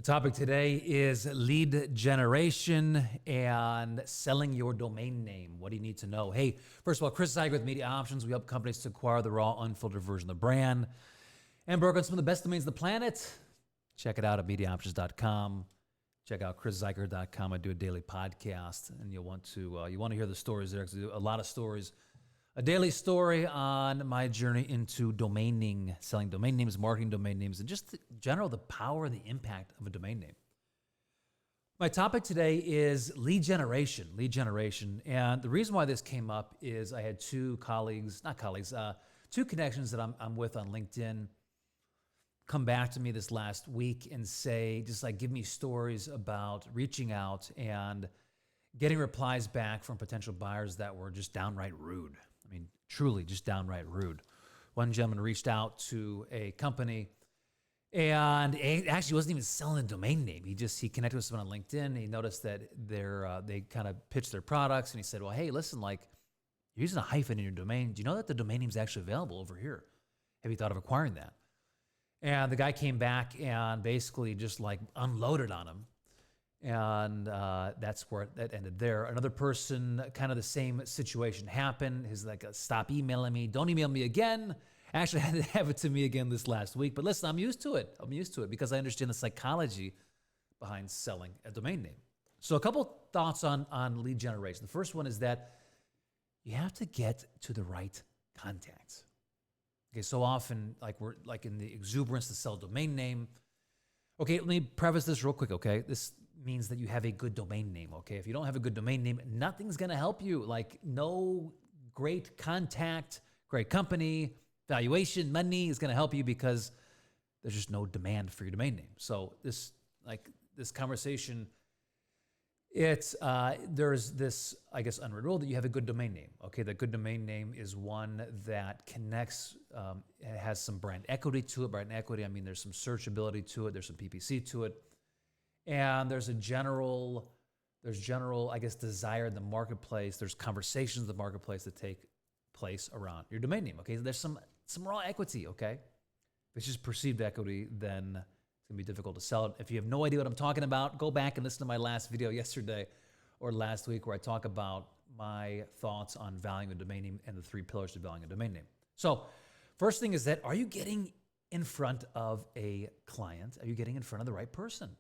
Topic today is lead generation and selling your domain name. What do you need to know? Hey, first of all, Chris Zuiker with Media Options. We help companies to acquire the raw, unfiltered version of the brand and broker some of the best domains on the planet. Check it out at MediaOptions.com. Check out ChrisZuiker.com. I do a daily podcast, and you'll want to hear the stories there because I do a lot of stories. A daily story on my journey into domaining, selling domain names, marketing domain names, and just in general, the power and the impact of a domain name. My topic today is lead generation. And the reason why this came up is I had two connections that I'm with on LinkedIn come back to me this last week and say, just like give me stories about reaching out and getting replies back from potential buyers that were just downright rude. I mean, truly just downright rude. One gentleman reached out to a company and it actually wasn't even selling a domain name. He connected with someone on LinkedIn. He noticed that they kind of pitched their products and he said, well, hey, listen, like you're using a hyphen in your domain. Do you know that the domain name is actually available over here? Have you thought of acquiring that? And the guy came back and basically just like unloaded on him. And that's where that ended there. Another person, kind of the same situation happened. He's like, stop emailing me. Don't email me again. Actually, I had to have it to me again this last week. But listen, I'm used to it. Because I understand the psychology behind selling a domain name. So a couple thoughts on lead generation. The first one is that you have to get to the right contacts. Okay, so often, like we're like in the exuberance to sell a domain name. Okay, let me preface this real quick, okay? This means that you have a good domain name, okay? If you don't have a good domain name, nothing's gonna help you. Like no great contact, great company, valuation, money is gonna help you because there's just no demand for your domain name. So this conversation, there's this, I guess, unwritten rule that you have a good domain name. Okay, that good domain name is one that connects, it has some brand equity to it. Brand equity, I mean, there's some searchability to it. There's some PPC to it. And there's general, I guess, desire in the marketplace. There's conversations in the marketplace that take place around your domain name. Okay, there's some raw equity. Okay, if it's just perceived equity, then it's gonna be difficult to sell it. If you have no idea what I'm talking about, go back and listen to my last video yesterday or last week where I talk about my thoughts on valuing a domain name and the 3 pillars to valuing a domain name. So first thing is that, are you getting in front of a client? Are you getting in front of the right person?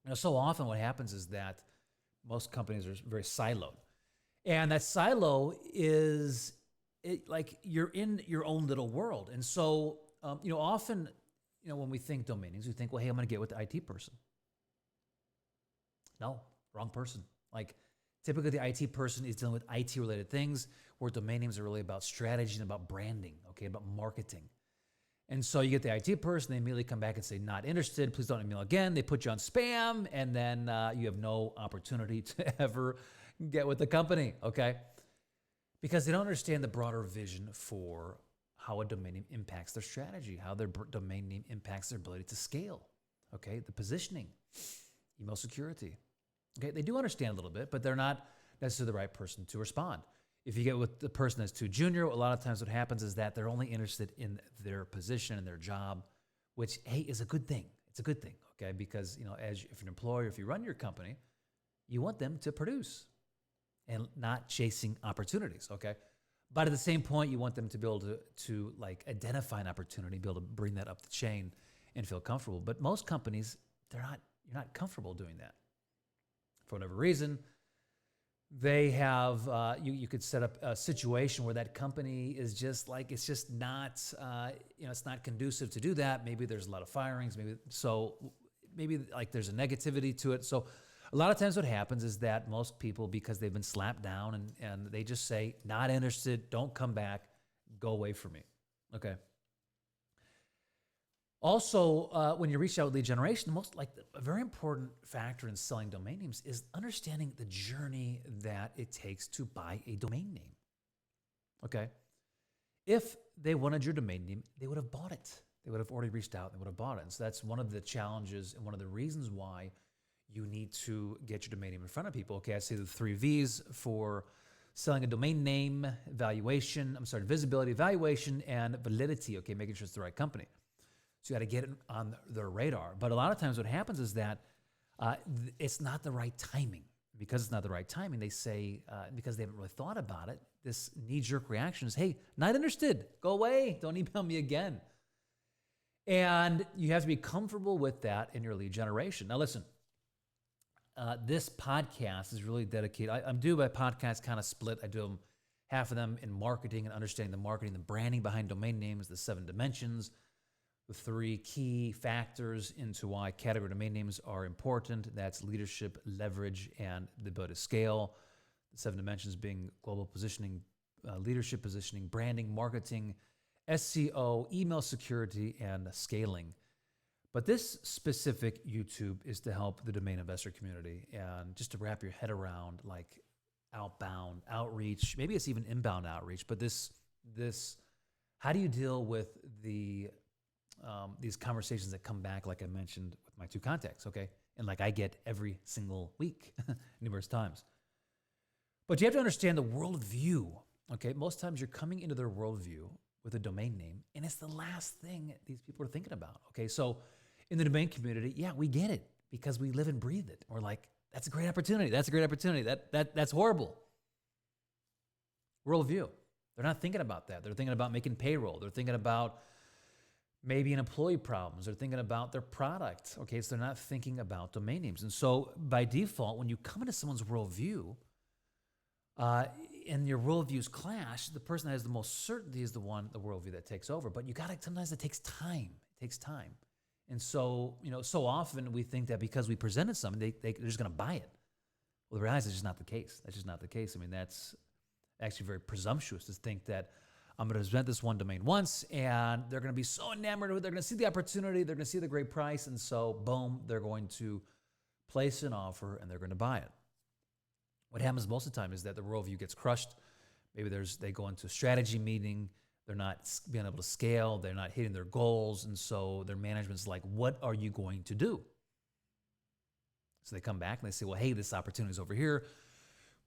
You know, so often what happens is that most companies are very siloed. And that silo is like you're in your own little world. And so, often, when we think domain names, we think, well, hey, I'm going to get with the IT person. No, wrong person. Like typically the IT person is dealing with IT related things where domain names are really about strategy and about branding, okay, about marketing. And so you get the IT person, they immediately come back and say, not interested, please don't email again. They put you on spam, and then you have no opportunity to ever get with the company, okay? Because they don't understand the broader vision for how a domain name impacts their strategy, how their domain name impacts their ability to scale, okay? The positioning, email security. Okay, they do understand a little bit, but they're not necessarily the right person to respond. If you get with the person that's too junior, a lot of times what happens is that they're only interested in their position and their job, which, hey, is a good thing. It's a good thing, okay? Because, if you're an employer, if you run your company, you want them to produce and not chasing opportunities, okay? But at the same point, you want them to be able to like identify an opportunity, be able to bring that up the chain and feel comfortable. But most companies, you're not comfortable doing that. For whatever reason, they have, you could set up a situation where that company is just like, it's just not, it's not conducive to do that. Maybe there's a lot of firings, maybe like there's a negativity to it. So a lot of times what happens is that most people, because they've been slapped down and they just say, not interested, don't come back, go away from me, okay? Also, when you reach out with lead generation, a very important factor in selling domain names is understanding the journey that it takes to buy a domain name. Okay? If they wanted your domain name, they would have bought it. They would have already reached out and they would have bought it. And so that's one of the challenges and one of the reasons why you need to get your domain name in front of people. Okay, I say the 3 V's for selling a domain name: visibility, valuation, and validity. Okay, making sure it's the right company. So you got to get it on their radar. But a lot of times what happens is that it's not the right timing. Because it's not the right timing, they say, because they haven't really thought about it, this knee-jerk reaction is, hey, not interested. Go away. Don't email me again. And you have to be comfortable with that in your lead generation. Now, listen, this podcast is really dedicated. I'm doing my podcast kind of split. I do them, half of them in marketing and understanding the marketing, the branding behind domain names, the 7 dimensions, the 3 key factors into why category domain names are important. That's leadership, leverage, and the ability to scale. The 7 dimensions being global positioning, leadership positioning, branding, marketing, SEO, email security, and scaling. But this specific YouTube is to help the domain investor community and just to wrap your head around like outbound outreach. Maybe it's even inbound outreach. But this, how do you deal with these conversations that come back, like I mentioned with my 2 contacts, okay? And like I get every single week, numerous times. But you have to understand the worldview, okay? Most times you're coming into their worldview with a domain name, and it's the last thing these people are thinking about, okay? So in the domain community, yeah, we get it because we live and breathe it. We're like, that's a great opportunity. That's a great opportunity. That's horrible. Worldview. They're not thinking about that. They're thinking about making payroll. They're thinking about maybe an employee problems. They're thinking about their product, okay? So they're not thinking about domain names. And so by default, when you come into someone's worldview, and your worldviews clash, the person that has the most certainty is the worldview that takes over. But you gotta, sometimes it takes time. It takes time. And so, so often we think that because we presented something, they're just gonna buy it. Well, the reality is just not the case. That's just not the case. I mean, that's actually very presumptuous to think that I'm gonna present this one domain once and they're gonna be so enamored with it, they're gonna see the opportunity, they're gonna see the great price, and so boom, they're going to place an offer and they're gonna buy it. What happens most of the time is that the worldview gets crushed. Maybe they go into a strategy meeting. They're not being able to scale. They're not hitting their goals. And so their management's like, what are you going to do? So they come back and they say, well, hey, this opportunity's over here.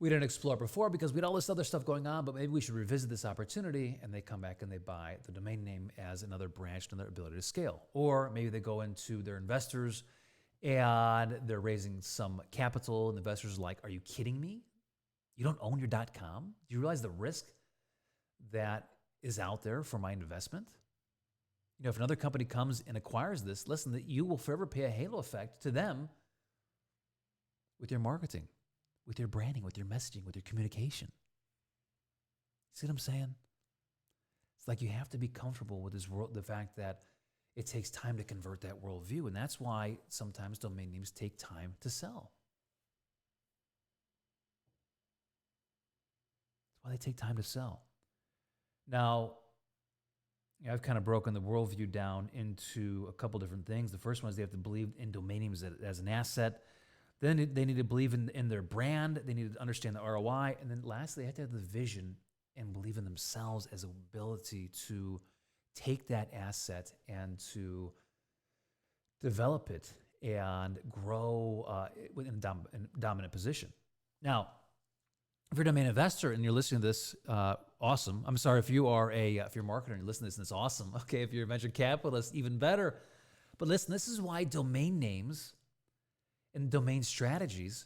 We didn't explore it before because we had all this other stuff going on, but maybe we should revisit this opportunity. And they come back and they buy the domain name as another branch in their ability to scale. Or maybe they go into their investors and they're raising some capital, and the investors are like, are you kidding me? You don't own your .com? Do you realize the risk that is out there for my investment? If another company comes and acquires this, listen, that you will forever pay a halo effect to them with your marketing, with your branding, with your messaging, with your communication. See what I'm saying? It's like you have to be comfortable with this world, the fact that it takes time to convert that worldview, and that's why sometimes domain names take time to sell. That's why they take time to sell. Now, I've kind of broken the worldview down into a couple different things. The first one is they have to believe in domain names as an asset. Then they need to believe in their brand. They need to understand the ROI. And then lastly, they have to have the vision and believe in themselves as an ability to take that asset and to develop it and grow in a dominant position. Now, if you're a domain investor and you're listening to this, awesome. I'm sorry if you're a marketer and you're listening to this and it's awesome. Okay, if you're a venture capitalist, even better. But listen, this is why domain names and domain strategies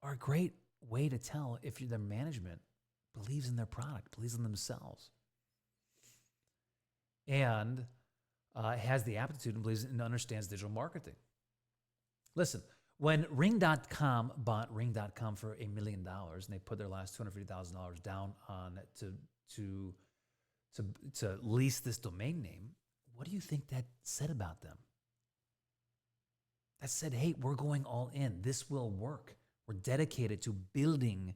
are a great way to tell if their management believes in their product, believes in themselves, and has the aptitude and believes and understands digital marketing. Listen, when Ring.com bought Ring.com for $1 million and they put their last $250,000 down on it to lease this domain name, what do you think that said about them? That said, hey, we're going all in. This will work. We're dedicated to building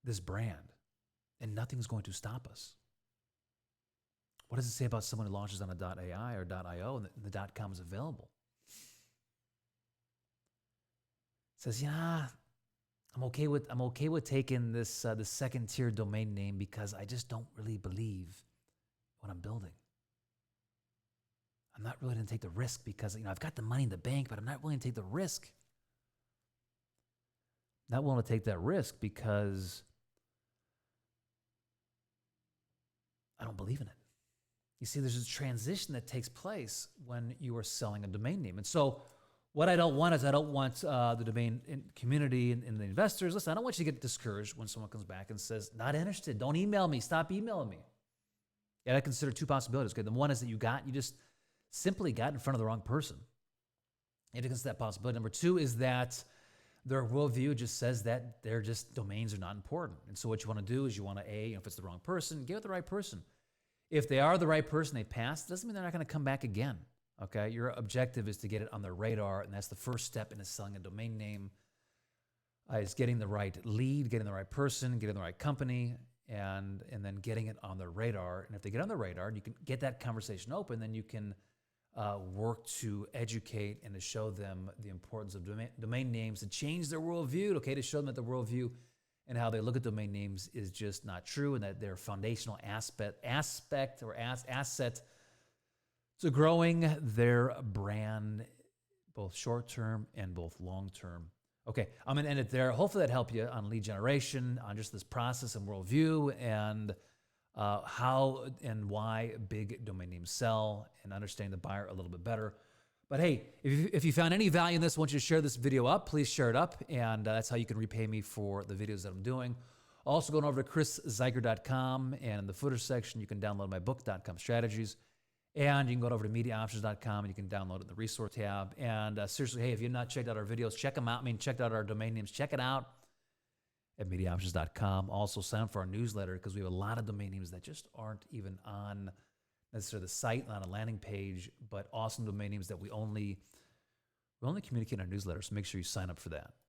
this brand, and nothing's going to stop us. What does it say about someone who launches on a .ai or .io and the .com is available? It says, yeah, I'm okay with taking this the second tier domain name because I just don't really believe what I'm building. I'm not really going to take the risk because I've got the money in the bank, but I'm not willing to take the risk. Not willing to take that risk because I don't believe in it. You see, there's a transition that takes place when you are selling a domain name. And so what I don't want is I don't want the domain community and the investors, listen, I don't want you to get discouraged when someone comes back and says, not interested, don't email me, stop emailing me. And I consider two possibilities. Okay, the one is that you just simply got in front of the wrong person. You have to consider that possibility. Number two is that their worldview just says that their domains are not important. And so what you want to do is you want to, if it's the wrong person, get with the right person. If they are the right person, they pass, it doesn't mean they're not going to come back again. Okay, your objective is to get it on their radar, and that's the first step into selling a domain name, is getting the right lead, getting the right person, getting the right company, and then getting it on their radar. And if they get on the radar, you can get that conversation open, then you can work to educate and to show them the importance of domain names, to change their worldview, okay, to show them that the worldview and how they look at domain names is just not true, and that their foundational asset to growing their brand, both short-term and both long-term. Okay, I'm going to end it there. Hopefully that helped you on lead generation, on just this process and worldview, and how and why big domain names sell, and understanding the buyer a little bit better. But hey, if you found any value in this, I want you to share this video up. Please share it up, and that's how you can repay me for the videos that I'm doing. Also, going over to chriszuiker.com, and in the footer section, you can download my book, .com Strategies. And you can go over to MediaOptions.com, and you can download it in the resource tab. And seriously, hey, if you've not checked out our videos, check them out. Checked out our domain names. Check it out at MediaOptions.com. Also, sign up for our newsletter, because we have a lot of domain names that just aren't even on necessarily the site, on a landing page, but awesome domain names that we only communicate in our newsletter. So make sure you sign up for that.